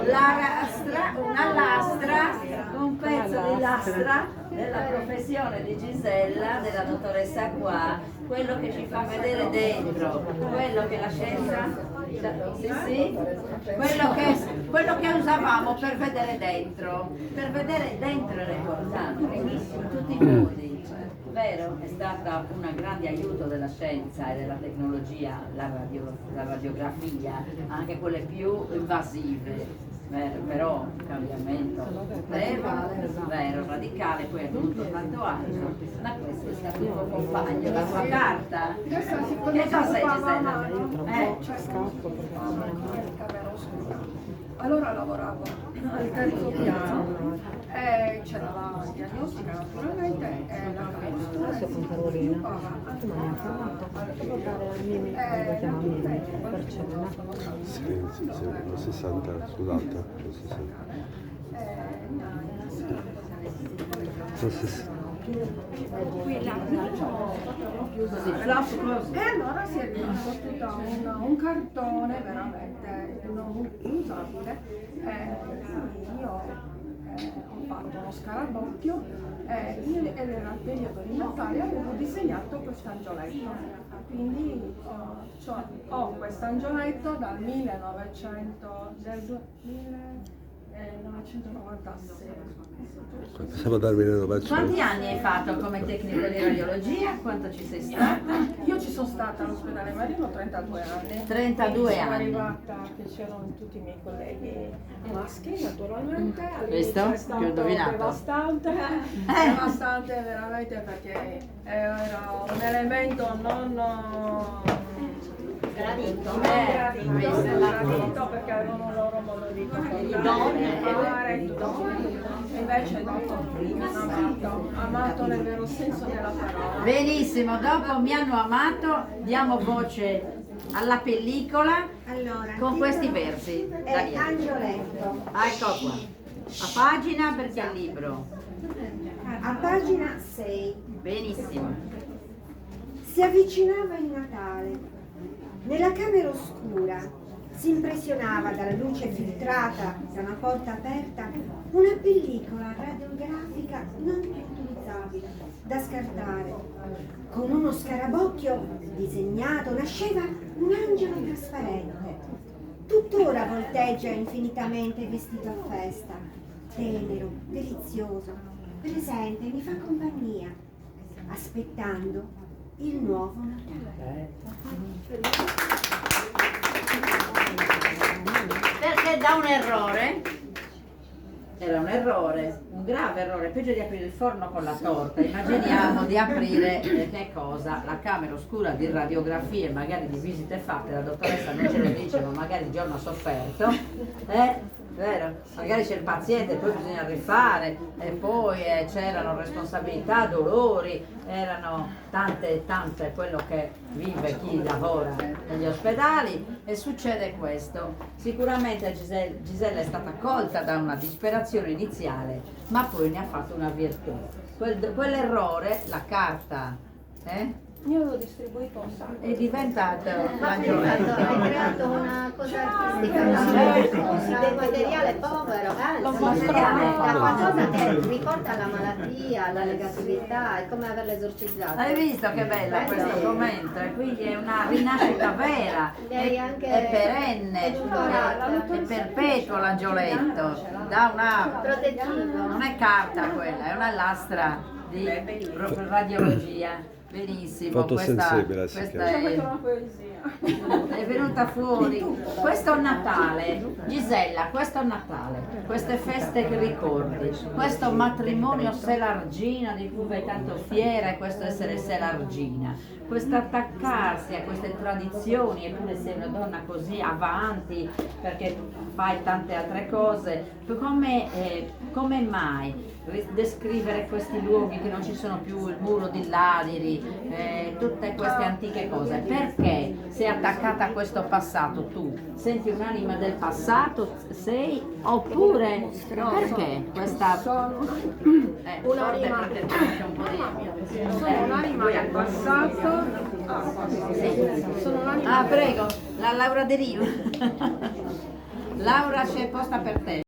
una lastra, un pezzo di lastra della professione di Gisella, della dottoressa qua, quello che ci fa vedere dentro, quello che la scienza, sì, quello che usavamo per vedere dentro era importante, in tutti i modi, vero? È stata un grande aiuto della scienza e della tecnologia, la radiografia, anche quelle più invasive. Però un cambiamento vero, radicale, poi è venuto tanto altro, ma questo è stato il tuo compagno, la tua carta. Che cosa sei, Gisella? Allora lavoravo al terzo piano e c'era la diagnostica naturalmente e la carta si sviluppava lo 60 sull'alta, lo 60. E allora si è rimasto tutto un cartone veramente non usabile. Io ho fatto uno scarabocchio ed era il periodo di Natale, avevo disegnato questo angioletto, quindi ho questo angioletto dal 1996. Pensavo dal 1900. Quanti anni hai fatto come tecnico di radiologia? Quanto ci sei stata? Io ci sono stata all'ospedale Marino 32 anni. 32 sono anni. arrivata che c'erano tutti i miei colleghi maschi naturalmente. Visto? All'inizio Che ho indovinato. Devastante veramente perché era un elemento non gradito perché avevano il loro modo di fare invece dopo amato nel vero senso della parola. Benissimo, dopo mi hanno amato, diamo voce alla pellicola con questi versi. Angioletto. Ecco qua, a pagina perché è il libro. A pagina 6. Benissimo. Si avvicinava il Natale. Nella camera oscura si impressionava dalla luce filtrata da una porta aperta una pellicola radiografica non più utilizzabile, da scartare. Con uno scarabocchio disegnato nasceva un angelo trasparente. Tuttora volteggia infinitamente vestito a festa, tenero, delizioso, presente, mi fa compagnia, aspettando il nuovo Natale. Perché da un errore, era un errore, un grave errore, peggio di aprire il forno con la torta, immaginiamo di aprire, che cosa? La camera oscura di radiografie, magari di visite fatte, la dottoressa non ce lo dice, ma magari il giorno ha sofferto, vero? Magari c'è il paziente, poi bisogna rifare e poi c'erano responsabilità, dolori, erano tante quello che vive chi lavora negli ospedali e succede questo. Sicuramente Gisella è stata colta da una disperazione iniziale, ma poi ne ha fatto una virtù. Quell'errore, la carta, Io l'ho distribuito un sacco. è diventato Hai l'angioletto. creato una cosa artistica, del materiale povero, da qualcosa che riporta alla malattia, alla negatività, è come averla esorcizzata. Hai visto che bella questo commento? E quindi è una rinascita vera, è perenne, è perpetuo l'angioletto, da una, Protettivo. non è carta quella, è una lastra di radiologia. Benissimo, Fotosensibile si questa chiama. Questa è una poesia. è venuta fuori. Questo è Natale, Gisella, questo è Natale, queste feste che ricordi, questo matrimonio Selargina di cui vai tanto fiera e questo essere Selargina, questo attaccarsi a queste tradizioni, eppure sei una donna così avanti perché fai tante altre cose, come mai descrivere questi luoghi che non ci sono più, il muro di Ladiri, tutte queste antiche cose? Perché sei attaccata a questo passato tu? Senti un'anima del passato, sei? Oppure perché questa Un'anima del passato. Sono un'anima. Ah, prego, la Laura De Rio. Laura c'è posta per te.